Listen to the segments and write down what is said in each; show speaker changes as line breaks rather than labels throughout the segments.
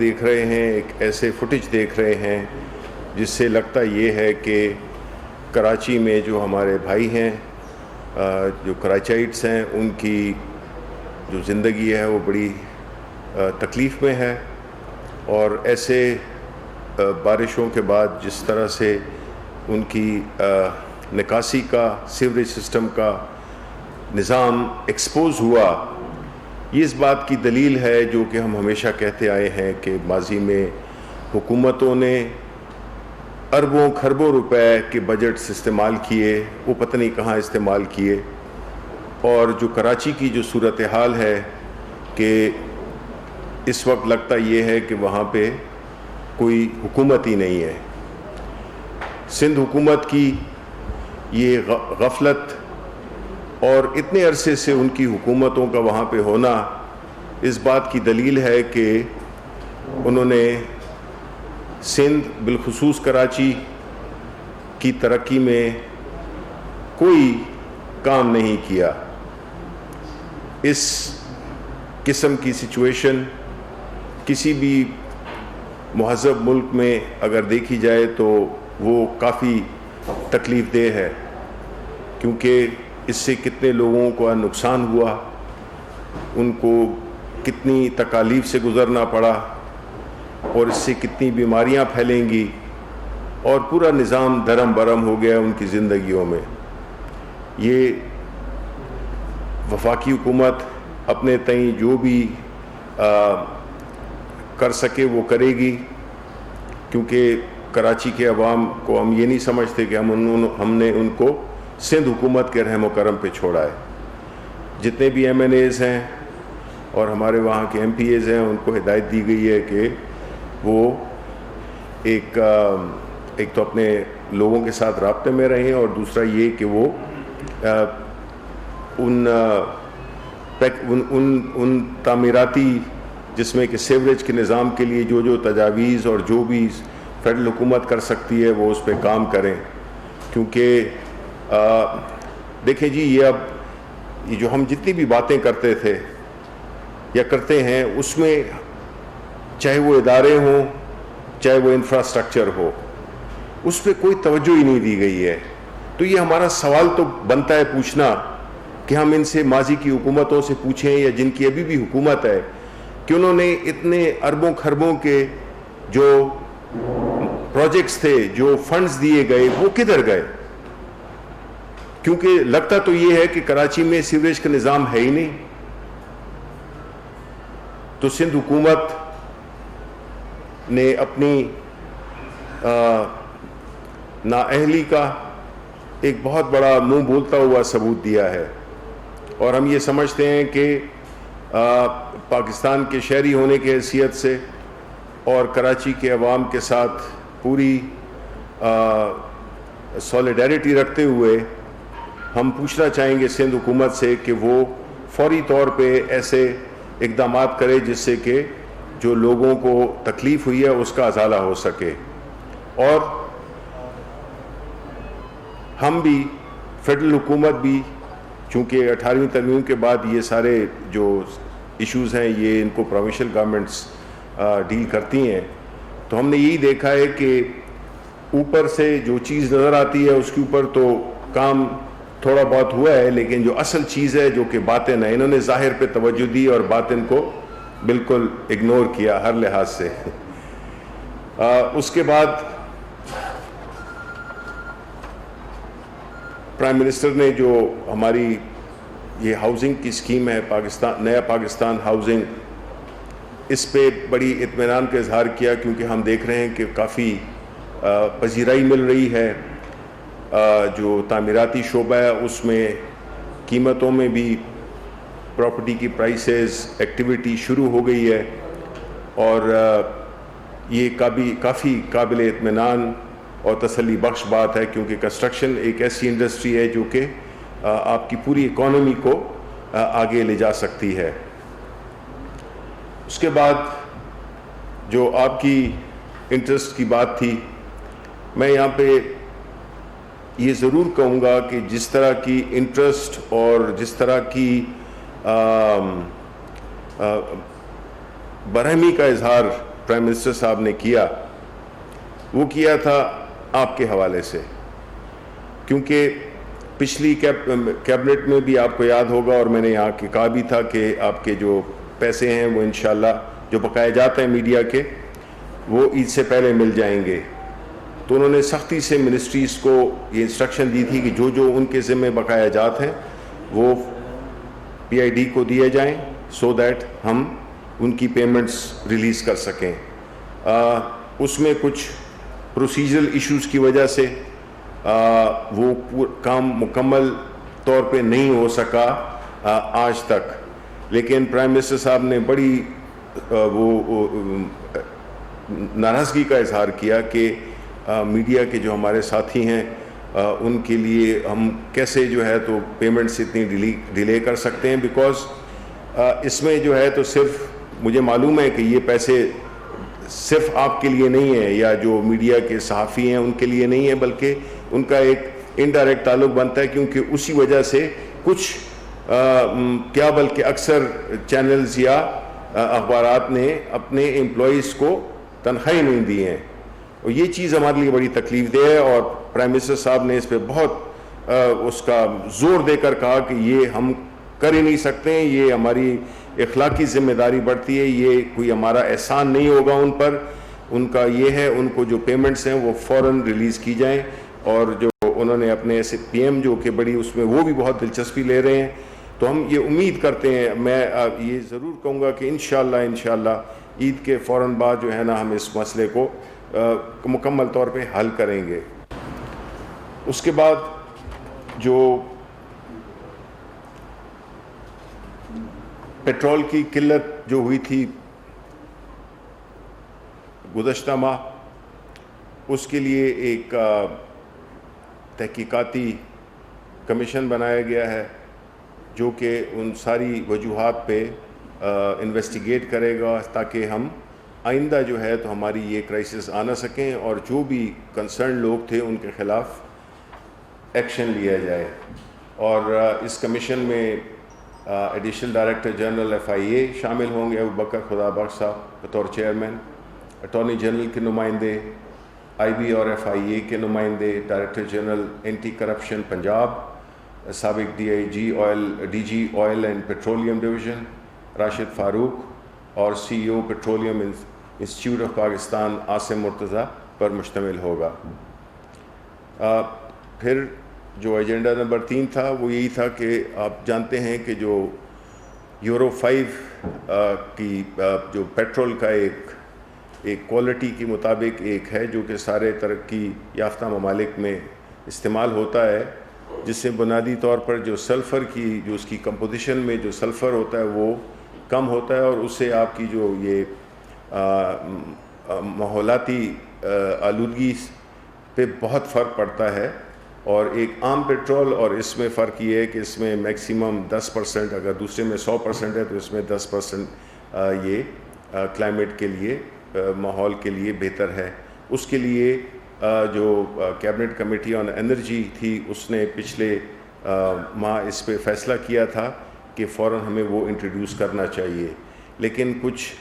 دیکھ رہے ہیں، ایک ایسے فوٹیج دیکھ رہے ہیں جس سے لگتا یہ ہے کہ کراچی میں جو ہمارے بھائی ہیں، جو کراچائٹس ہیں، ان کی جو زندگی ہے وہ بڑی تکلیف میں ہے، اور ایسے بارشوں کے بعد جس طرح سے ان کی نکاسی کا، سیوریج سسٹم کا نظام ایکسپوز ہوا، یہ اس بات کی دلیل ہے جو کہ ہم ہمیشہ کہتے آئے ہیں کہ ماضی میں حکومتوں نے اربوں کھربوں روپے کے بجٹس استعمال کیے، وہ پتہ نہیں کہاں استعمال کیے، اور جو کراچی کی جو صورتحال ہے کہ اس وقت لگتا یہ ہے کہ وہاں پہ کوئی حکومت ہی نہیں ہے۔ سندھ حکومت کی یہ غفلت اور اتنے عرصے سے ان کی حکومتوں کا وہاں پہ ہونا اس بات کی دلیل ہے کہ انہوں نے سندھ بالخصوص کراچی کی ترقی میں کوئی کام نہیں کیا۔ اس قسم کی سچویشن کسی بھی مہذب ملک میں اگر دیکھی جائے تو وہ کافی تکلیف دہ ہے، کیونکہ اس سے کتنے لوگوں کا نقصان ہوا، ان کو کتنی تکالیف سے گزرنا پڑا، اور اس سے کتنی بیماریاں پھیلیں گی، اور پورا نظام درم برم ہو گیا ان کی زندگیوں میں۔ یہ وفاقی حکومت اپنے تئیں جو بھی کر سکے وہ کرے گی، کیونکہ کراچی کے عوام کو ہم یہ نہیں سمجھتے کہ ہم نے ان کو سندھ حکومت کے رحم و کرم پہ چھوڑا ہے۔ جتنے بھی ایم این ایز ہیں اور ہمارے وہاں کے ایم پی ایز ہیں، ان کو ہدایت دی گئی ہے کہ وہ ایک تو اپنے لوگوں کے ساتھ رابطے میں رہیں، اور دوسرا یہ کہ وہ ان تعمیراتی جس میں کہ سیوریج کے نظام کے لیے جو تجاویز اور جو بھی فیڈرل حکومت کر سکتی ہے وہ اس پہ کام کریں، کیونکہ دیکھیں جی، یہ جو ہم جتنی بھی باتیں کرتے تھے یا کرتے ہیں، اس میں چاہے وہ ادارے ہوں، چاہے وہ انفراسٹرکچر ہو، اس پہ کوئی توجہ ہی نہیں دی گئی ہے۔ تو یہ ہمارا سوال تو بنتا ہے پوچھنا کہ ہم ان سے ماضی کی حکومتوں سے پوچھیں، یا جن کی ابھی بھی حکومت ہے، کہ انہوں نے اتنے اربوں کھربوں کے جو پروجیکٹس تھے، جو فنڈز دیے گئے، وہ کدھر گئے؟ کیونکہ لگتا تو یہ ہے کہ کراچی میں سیوریج کا نظام ہے ہی نہیں۔ تو سندھ حکومت نے اپنی نااہلی کا ایک بہت بڑا منہ بولتا ہوا ثبوت دیا ہے، اور ہم یہ سمجھتے ہیں کہ پاکستان کے شہری ہونے کی حیثیت سے اور کراچی کے عوام کے ساتھ پوری سولیڈیرٹی رکھتے ہوئے ہم پوچھنا چاہیں گے سندھ حکومت سے کہ وہ فوری طور پہ ایسے اقدامات کرے جس سے کہ جو لوگوں کو تکلیف ہوئی ہے اس کا ازالہ ہو سکے، اور ہم بھی، فیڈرل حکومت بھی، چونکہ 18ویں ترمیم کے بعد یہ سارے جو ایشوز ہیں یہ ان کو پروونشل گورنمنٹس ڈیل کرتی ہیں، تو ہم نے یہی دیکھا ہے کہ اوپر سے جو چیز نظر آتی ہے اس کے اوپر تو کام تھوڑا بہت ہوا ہے، لیکن جو اصل چیز ہے جو کہ باطن ہے، انہوں نے ظاہر پہ توجہ دی اور باطن کو بالکل اگنور کیا ہر لحاظ سے۔ اس کے بعد پرائم منسٹر نے جو ہماری یہ ہاؤسنگ کی اسکیم ہے، نیا پاکستان ہاؤسنگ، اس پہ بڑی اطمینان کا اظہار کیا، کیونکہ ہم دیکھ رہے ہیں کہ کافی پذیرائی مل رہی ہے۔ جو تعمیراتی شعبہ ہے اس میں قیمتوں میں بھی پراپرٹی کی پرائسز ایکٹیویٹی شروع ہو گئی ہے، اور یہ کافی قابل اطمینان اور تسلی بخش بات ہے، کیونکہ کنسٹرکشن ایک ایسی انڈسٹری ہے جو کہ آپ کی پوری اکانومی کو آگے لے جا سکتی ہے۔ اس کے بعد جو آپ کی انٹرسٹ کی بات تھی، میں یہاں پہ یہ ضرور کہوں گا کہ جس طرح کی انٹرسٹ اور جس طرح کی برہمی کا اظہار پرائم منسٹر صاحب نے کیا وہ کیا تھا آپ کے حوالے سے، کیونکہ پچھلی کیبنٹ میں بھی آپ کو یاد ہوگا اور میں نے یہاں کے کہا بھی تھا کہ آپ کے جو پیسے ہیں وہ انشاءاللہ جو بقائے جاتے ہیں میڈیا کے وہ عید سے پہلے مل جائیں گے. تو انہوں نے سختی سے منسٹریز کو یہ انسٹرکشن دی تھی کہ جو جو ان کے ذمہ بقایا جات ہیں وہ پی آئی ڈی کو دیے جائیں سو دیٹ ہم ان کی پیمنٹس ریلیز کر سکیں. اس میں کچھ پروسیجرل ایشوز کی وجہ سے وہ کام مکمل طور پہ نہیں ہو سکا آج تک، لیکن پرائم منسٹر صاحب نے بڑی وہ ناراضگی کا اظہار کیا کہ میڈیا کے جو ہمارے ساتھی ہیں ان کے لیے ہم کیسے جو ہے تو پیمنٹس اتنی ڈیلے کر سکتے ہیں، بیکاز اس میں جو ہے تو صرف مجھے معلوم ہے کہ یہ پیسے صرف آپ کے لیے نہیں ہیں یا جو میڈیا کے صحافی ہیں ان کے لیے نہیں ہے، بلکہ ان کا ایک انڈائریکٹ تعلق بنتا ہے، کیونکہ اسی وجہ سے کچھ کیا بلکہ اکثر چینلز یا اخبارات نے اپنے امپلائیز کو تنخواہیں نہیں دی ہیں، اور یہ چیز ہمارے لیے بڑی تکلیف دہ ہے. اور پرائم منسٹر صاحب نے اس پہ بہت اس کا زور دے کر کہا کہ یہ ہم کر ہی نہیں سکتے ہیں، یہ ہماری اخلاقی ذمہ داری بڑھتی ہے، یہ کوئی ہمارا احسان نہیں ہوگا ان پر. ان کا یہ ہے ان کو جو پیمنٹس ہیں وہ فوراً ریلیز کی جائیں. اور جو انہوں نے اپنے ایسے پی ایم جو کہ بڑی اس میں وہ بھی بہت دلچسپی لے رہے ہیں، تو ہم یہ امید کرتے ہیں، میں یہ ضرور کہوں گا کہ انشاءاللہ عید کے فوراً بعد جو ہے نا ہم اس مسئلے کو مکمل طور پہ حل کریں گے. اس کے بعد جو پیٹرول کی قلت جو ہوئی تھی گزشتہ ماہ، اس کے لیے ایک تحقیقاتی کمیشن بنایا گیا ہے جو کہ ان ساری وجوہات پہ انویسٹیگیٹ کرے گا تاکہ ہم آئندہ جو ہے تو ہماری یہ کرائسس آ نہ سکیں اور جو بھی کنسرن لوگ تھے ان کے خلاف ایکشن لیا جائے. اور اس کمیشن میں ایڈیشنل ڈائریکٹر جنرل FIA شامل ہوں گے ابوبکر خدا بخش صاحب بطور چیئرمین، اٹارنی جنرل کے نمائندے، IB اور FIA کے نمائندے، director general anti corruption Punjab, سابق DG oil and petroleum division Rashid Farooq, اور CEO petroleum institute of Pakistan Asim Murtaza پر مشتمل ہوگا. پھر جو ایجنڈا نمبر 3 تھا وہ یہی تھا کہ آپ جانتے ہیں کہ جو یورو 5 کی جو پیٹرول کا ایک کوالٹی کے مطابق ایک ہے جو کہ سارے ترقی یافتہ ممالک میں استعمال ہوتا ہے، جس سے بنیادی طور پر جو سلفر کی جو اس کی کمپوزیشن میں جو سلفر ہوتا ہے وہ کم ہوتا ہے، اور اس سے آپ کی جو یہ ماحولیاتی آلودگی پہ بہت فرق پڑتا ہے. اور ایک عام پیٹرول اور اس میں فرق یہ ہے کہ اس میں میکسیمم 10%، اگر دوسرے میں 100% ہے تو اس میں 10% یہ کلائمیٹ کے لیے ماحول کے لیے بہتر ہے. اس کے لیے جو کیبنٹ کمیٹی آن انرجی تھی اس نے پچھلے ماہ اس پہ فیصلہ کیا تھا کہ فوراً ہمیں وہ انٹروڈیوس کرنا چاہیے، لیکن کچھ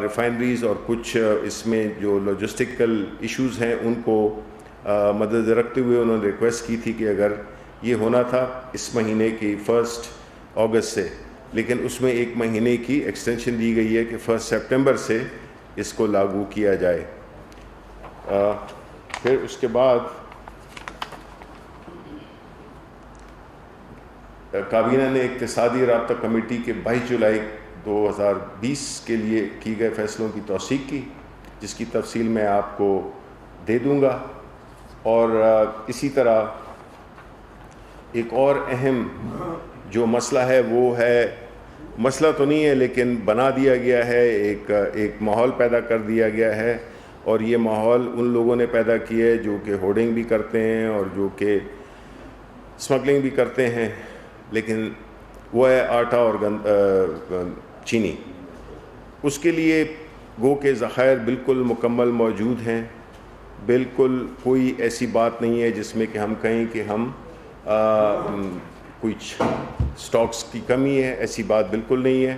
ریفائنریز اور کچھ اس میں جو لاجسٹیکل ایشوز ہیں ان کو مدد رکھتے ہوئے انہوں نے ریکویسٹ کی تھی کہ اگر یہ ہونا تھا اس مہینے کی 1 اگست سے، لیکن اس میں 1 مہینے کی ایکسٹینشن دی گئی ہے کہ 1 سپٹمبر سے اس کو لاگو کیا جائے. پھر اس کے بعد کابینہ نے اقتصادی رابطہ کمیٹی کے 22 جولائی 2020 کے لیے کی گئے فیصلوں کی توثیق کی، جس کی تفصیل میں آپ کو دے دوں گا. اور اسی طرح ایک اور اہم جو مسئلہ ہے وہ ہے، مسئلہ تو نہیں ہے لیکن بنا دیا گیا ہے، ایک ماحول پیدا کر دیا گیا ہے، اور یہ ماحول ان لوگوں نے پیدا کیا ہے جو کہ ہوڈنگ بھی کرتے ہیں اور جو کہ اسمگلنگ بھی کرتے ہیں، لیکن وہ ہے آٹا اور چینی. اس کے لیے گو کے ذخائر بالکل مکمل موجود ہیں، بالکل کوئی ایسی بات نہیں ہے جس میں کہ ہم کہیں کہ ہم کچھ سٹاکس کی کمی ہے، ایسی بات بالکل نہیں ہے.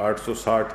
860,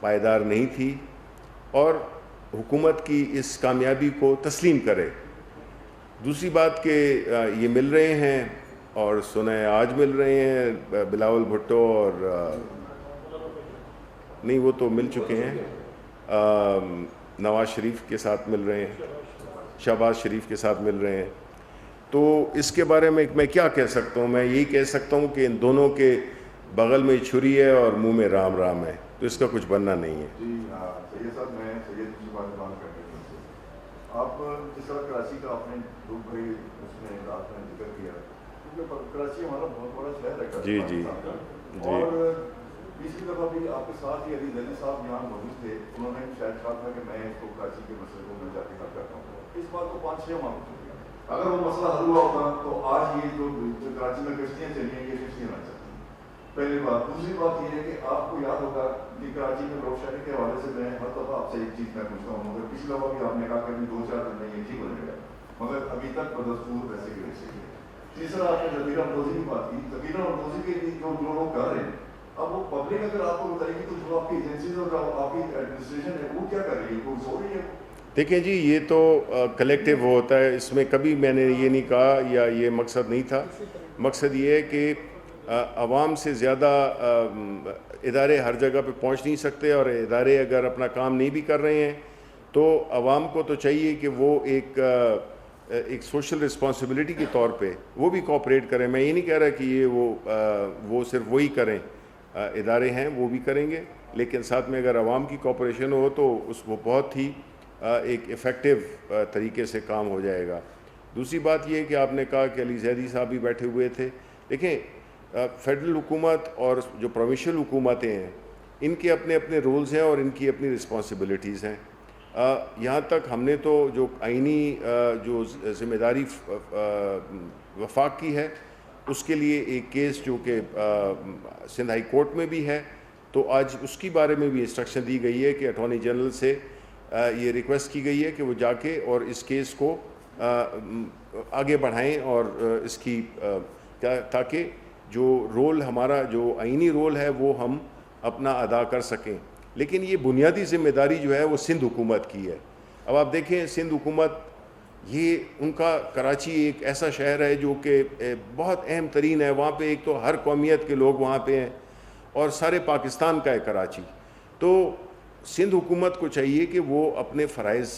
پائیدار نہیں تھی اور حکومت کی اس کامیابی کو تسلیم کرے. دوسری بات کہ یہ مل رہے ہیں اور سنیں آج مل رہے ہیں بلاول بھٹو اور نہیں وہ تو مل چکے ہیں, نواز شریف کے ساتھ مل رہے ہیں, شہباز شریف کے ساتھ مل رہے ہیں. تو اس کے بارے میں میں کیا کہہ سکتا ہوں؟ میں یہی کہہ سکتا ہوں کہ ان دونوں کے بغل میں چھری ہے اور منہ میں رام رام ہے, تو اس کا کچھ بننا نہیں ہے.
جی سید صاحب, میں سید کی بات کرنے سے آپ جس طرح کراچی کا آپ نے دکھ بھری اس میں رات میں ذکر کیا, کیونکہ کراچی ہمارا بہت بڑا شہر ہے
جی جی
جی, اور پچھلی دفعہ بھی آپ کے ساتھ ہی علی زیدی صاحب یہاں موجود تھے, انہوں نے شاید کہا تھا کہ میں اس کو کراچی کے مسئلے کو مل جا کے حل کرتا ہوں. اس بات کو 5-6 ماہ ہو چکے ہیں. اگر وہ مسئلہ حل ہوا ہوتا تو آج یہ جو کراچی میں کشتیاں چلی ہیں یہ کشتیاں نہ چلتی. پہلی بات. دوسری بات یہ ہے کہ آپ کو یاد ہوگا کہ کراچی میں روڈ شیئرنگ کے حوالے سے میں ہر دفعہ آپ سے ایک چیز میں پوچھتا ہوں, مگر پچھلی دفعہ بھی آپ نے کہا کہ 2-4 دن میں یہ ٹھیک ہو جائے گا, مگر ابھی تک بدستور ویسے کی ویسے ہی ہے. تیسرا آپ نے ذخیرہ اندوزی کی بات کی. ذخیرہ اندوزی کے لیے جو لوگ کر رہے ہیں, اب وہ پبلک اگر آپ کو بتائے گی تو جو آپ کی ایجنسیز اور آپ کی ایڈمنسٹریشن ہے وہ کیا کر رہی ہے, وہ سو رہی ہے.
دیکھیں جی, یہ تو کلیکٹیو ہوتا ہے, اس میں کبھی میں نے یہ نہیں کہا یا یہ مقصد نہیں تھا. مقصد یہ ہے کہ عوام سے زیادہ ادارے ہر جگہ پہ پہنچ نہیں سکتے, اور ادارے اگر اپنا کام نہیں بھی کر رہے ہیں تو عوام کو تو چاہیے کہ وہ ایک سوشل رسپانسبلٹی کے طور پہ وہ بھی کوآپریٹ کریں. میں یہ نہیں کہہ رہا کہ یہ وہ صرف وہی کریں, ادارے ہیں وہ بھی کریں گے, لیکن ساتھ میں اگر عوام کی کوآپریشن ہو تو وہ بہت ہی ایک ایفیکٹو طریقے سے کام ہو جائے گا. دوسری بات یہ ہے کہ آپ نے کہا کہ علی زیدی صاحب بھی بیٹھے ہوئے تھے. دیکھیں, فیڈرل حکومت اور جو پروونشل حکومتیں ہیں ان کے اپنے اپنے رولز ہیں اور ان کی اپنی رسپانسبلٹیز ہیں. یہاں تک ہم نے تو جو آئینی جو ذمہ داری وفاق کی ہے اس کے لیے ایک کیس جو کہ سندھ ہائی کورٹ میں بھی ہے, تو آج اس کی بارے میں بھی انسٹرکشن دی گئی ہے کہ اٹارنی جنرل سے یہ ریکویسٹ کی گئی ہے کہ وہ جا کے اور اس کیس کو آگے بڑھائیں, اور اس کی تاکہ جو رول ہمارا جو آئینی رول ہے وہ ہم اپنا ادا کر سکیں. لیکن یہ بنیادی ذمہ داری جو ہے وہ سندھ حکومت کی ہے. اب آپ دیکھیں سندھ حکومت, یہ ان کا کراچی ایک ایسا شہر ہے جو کہ بہت اہم ترین ہے. وہاں پہ ایک تو ہر قومیت کے لوگ وہاں پہ ہیں اور سارے پاکستان کا ہے کراچی. تو سندھ حکومت کو چاہیے کہ وہ اپنے فرائض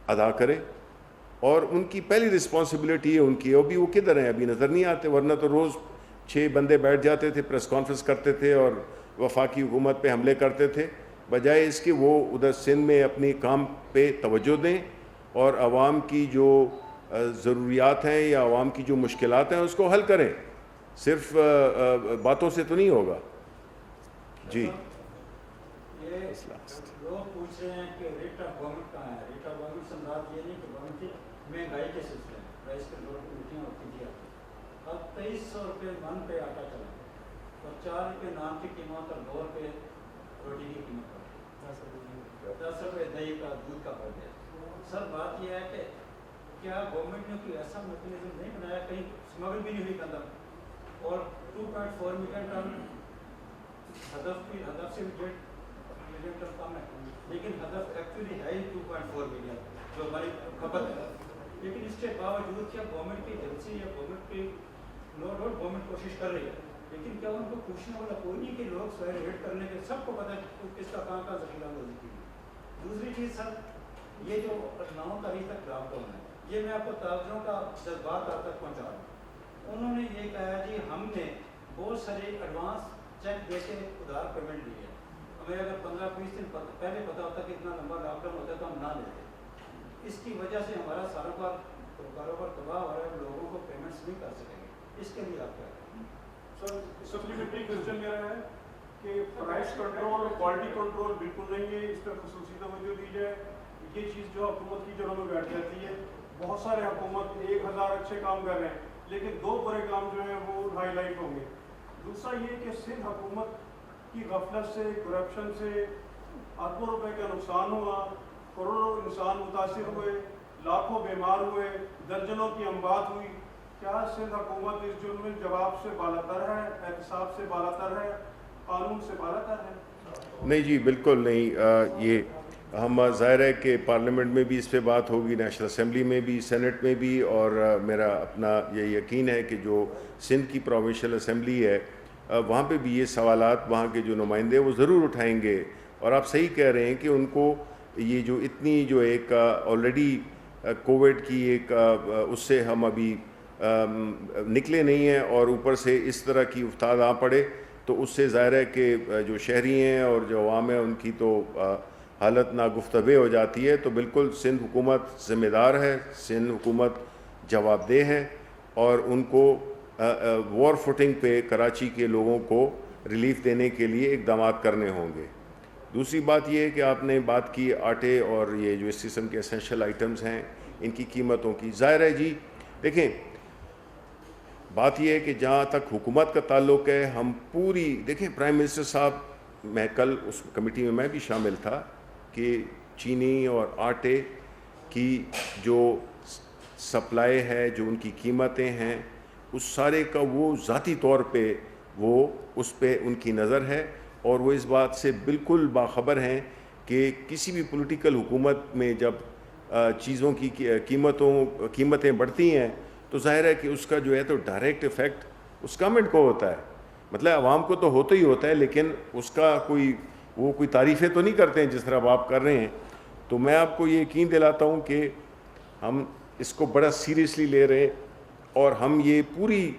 ادا کرے, اور ان کی پہلی رسپانسبلٹی ہے ان کی. ابھی وہ کدھر ہیں؟ ابھی نظر نہیں آتے, ورنہ تو روز 6 بندے بیٹھ جاتے تھے, پریس کانفرنس کرتے تھے اور وفاقی حکومت پہ حملے کرتے تھے. بجائے اس کے وہ ادھر سندھ میں اپنی کام پہ توجہ دیں اور عوام کی جو ضروریات ہیں یا عوام کی جو مشکلات ہیں اس کو حل کریں. صرف باتوں سے تو نہیں ہوگا. جی,
لوگ پوچھ رہے ہیں کہ ریٹ آف گورنمنٹ کہاں ہے. ریٹ آف گورنمنٹ سے مراد یہ نہیں کہ گورنمنٹ کی مہنگائی کے سلسلے میں پرائز کنٹرول کمیٹیاں ہوتی تھی. اب 2300 روپے من پہ آٹا چلا اور 4 روپے نان کی قیمت اور 2 روپے روٹی کی قیمت پڑ گئی, 10 روپے دہی کا دودھ کا پڑ گیا. سر بات یہ ہے کہ کیا گورنمنٹ نے کوئی ایسا میکینزم نہیں بنایا, کہیں اسمگل بھی نہیں ہوئی قدم, اور 2.4 ملین ٹن ہدف سے بھی 1.5 ملین ٹن کم ہے, لیکن ہدف ایکچولی ہے 2.4 ملین جو ہماری کھپت ہے. لیکن اس کے باوجود کیا گورنمنٹ کی ایجنسی یا گورنمنٹ کی گورنمنٹ کوشش کر رہی ہے, لیکن کیا ان کو پوچھنے والا کوئی نہیں کہ لوگ سوئر ویٹ کرنے کے سب کو پتہ ہے کس کا کہاں ذخیرہ اندوزی کی. دوسری چیز سر, یہ جو 9 تاریخ تک لاک ڈاؤن ہے, یہ میں آپ کو تاجروں کا جذبات آپ تک پہنچا رہا ہوں. انہوں نے یہ کہا جی ہم نے بہت سارے ایڈوانس چیک دے کے ادھار پیمنٹ دی ہے, ہمیں اگر 15-20 دن پہلے پتا ہوتا کہ اتنا لمبا لاک ڈاؤن ہوتا ہے تو ہم نہ لیتے. اس کی وجہ سے ہمارا سارا کاروبار تباہ ہو رہا ہے, لوگوں کو پیمنٹس نہیں کر سکیں گے. اس کے لیے آپ کیا کہیں؟
سر سپلیمنٹری کوشچن میرا ہے کہ پرائس کنٹرول اور کوالٹی کنٹرول بالکل نہیں ہے, اس پر خصوصی توجہ دی جائے. یہ چیز جو حکومت کی جڑوں میں بیٹھ جاتی ہے, بہت سارے حکومت 1000 اچھے کام کر رہے ہیں لیکن 2 برے کام جو ہیں وہ ہائی لائٹ ہوں گے. دوسرا یہ کہ سندھ حکومت کی غفلت سے, کرپشن سے اربوں روپے کا نقصان ہوا, کروڑوں انسان متاثر ہوئے, لاکھوں بیمار ہوئے, درجنوں کی اموات ہوئی. کیا سندھ حکومت اس جرم میں جواب سے بالاتر ہے, احتساب سے بالاتر ہے, قانون سے بالاتر ہے؟
نہیں جی بالکل نہیں، یہ ہم ظاہر ہے کہ پارلیمنٹ میں بھی اس پہ بات ہوگی، نیشنل اسمبلی میں بھی، سینٹ میں بھی، اور میرا اپنا یہ یقین ہے کہ جو سندھ کی پروونشل اسمبلی ہے وہاں پہ بھی یہ سوالات وہاں کے جو نمائندے وہ ضرور اٹھائیں گے. اور آپ صحیح کہہ رہے ہیں کہ ان کو یہ جو اتنی جو ایک آلریڈی کووڈ کی ایک اس سے ہم ابھی نکلے نہیں ہیں، اور اوپر سے اس طرح کی افتاد آ پڑے تو اس سے ظاہر ہے کہ جو شہری ہیں اور جو عوام ہیں ان کی تو حالت ناگفتگو ہو جاتی ہے. تو بالکل سندھ حکومت ذمہ دار ہے، سندھ حکومت جواب دہ ہے، اور ان کو وار فوٹنگ پہ کراچی کے لوگوں کو ریلیف دینے کے لیے اقدامات کرنے ہوں گے. دوسری بات یہ ہے کہ آپ نے بات کی آٹے اور یہ جو اس قسم کے اسینشل آئٹمز ہیں ان کی قیمتوں کی. ظاہر ہے جی دیکھیں بات یہ ہے کہ جہاں تک حکومت کا تعلق ہے ہم پوری دیکھیں پرائم منسٹر صاحب، میں کل اس کمیٹی میں بھی شامل تھا کہ چینی اور آٹے کی جو سپلائی ہے، جو ان کی قیمتیں ہیں، اس سارے کا وہ ذاتی طور پہ وہ اس پہ ان کی نظر ہے، اور وہ اس بات سے بالکل باخبر ہیں کہ کسی بھی پولیٹیکل حکومت میں جب چیزوں کی قیمتیں بڑھتی ہیں تو ظاہر ہے کہ اس کا جو ہے تو ڈائریکٹ ایفیکٹ اس گورنمنٹ کو ہوتا ہے. مطلب عوام کو تو ہوتا ہی ہوتا ہے، لیکن اس کا کوئی تعریفیں تو نہیں کرتے ہیں جس طرح آپ کر رہے ہیں. تو میں آپ کو یہ یقین دلاتا ہوں کہ ہم اس کو بڑا سیریسلی لے رہے ہیں، اور ہم یہ پوری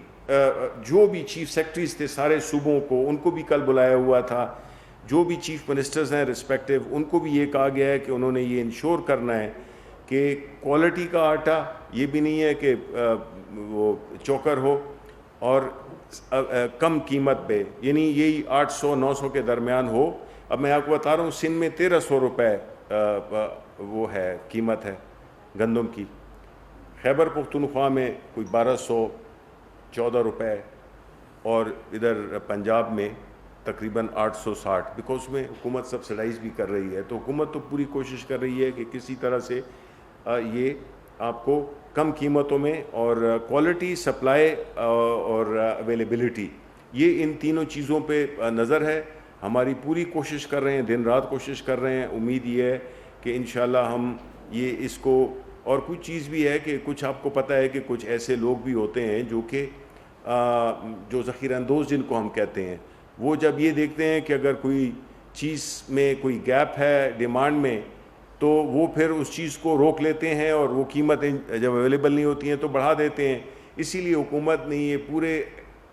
جو بھی چیف سیکرٹریز تھے سارے صوبوں کو، ان کو بھی کل بلایا ہوا تھا، جو بھی چیف منسٹرز ہیں ریسپیکٹیو، ان کو بھی یہ کہا گیا ہے کہ انہوں نے یہ انشور کرنا ہے کہ کوالٹی کا آٹا یہ بھی نہیں ہے کہ وہ چوکر ہو اور کم قیمت پہ، یعنی یہی 800-900 کے درمیان ہو. اب میں آپ کو بتا رہا ہوں سندھ میں 1300 روپے وہ ہے قیمت ہے گندم کی، خیبر پختونخوا میں کوئی 1214 روپے، اور ادھر پنجاب میں تقریباً 860، بیکاز میں حکومت سبسڈائز بھی کر رہی ہے. تو حکومت تو پوری کوشش کر رہی ہے کہ کسی طرح سے یہ آپ کو کم قیمتوں میں، اور کوالٹی، سپلائی اور اویلیبلٹی، یہ ان تینوں چیزوں پہ نظر ہے. ہماری پوری کوشش کر رہے ہیں، دن رات کوشش کر رہے ہیں. امید یہ ہے کہ انشاءاللہ ہم یہ اس کو، اور کچھ چیز بھی ہے کہ کچھ آپ کو پتہ ہے کہ کچھ ایسے لوگ بھی ہوتے ہیں جو کہ جو ذخیرہ اندوز جن کو ہم کہتے ہیں، وہ جب یہ دیکھتے ہیں کہ اگر کوئی چیز میں کوئی گیپ ہے ڈیمانڈ میں تو وہ پھر اس چیز کو روک لیتے ہیں، اور وہ قیمتیں جب اویلیبل نہیں ہوتی ہیں تو بڑھا دیتے ہیں. اسی لیے حکومت نے یہ پورے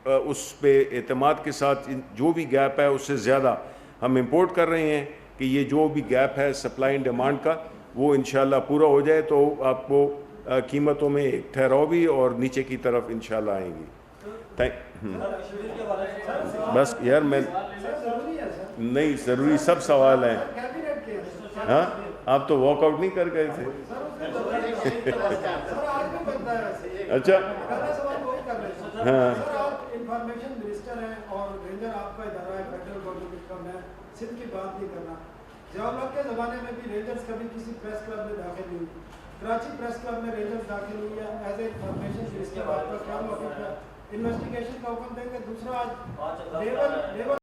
اس پہ اعتماد کے ساتھ جو بھی گیپ ہے اس سے زیادہ ہم امپورٹ کر رہے ہیں کہ یہ جو بھی گیپ ہے سپلائی اینڈ ڈیمانڈ کا وہ انشاءاللہ پورا ہو جائے تو آپ کو قیمتوں میں ایک ٹھہراؤ بھی اور نیچے کی طرف انشاءاللہ آئیں گی. بس یار میں نہیں ضروری سب سوال ہیں. ہاں آپ تو واک آؤٹ نہیں کر گئے تھے. اچھا ہاں
انفارمیشن منسٹر ہیں اور رینجر آپ کا ادارہ ہے فیڈرل گورنمنٹ کا. میں سندھ کی بات نہیں کرنا. جواب اللہ کے زمانے میں بھی رینجرز کبھی کسی پریس کلب میں داخل نہیں ہوئی. کراچی پریس کلب میں رینجرز داخل ہوئی ہے ایز اے انفارمیشن منسٹر. آپ کا کیا موقف ہے؟ انویسٹیگیشن کا حکم دیں گے. دوسرا آج لیبل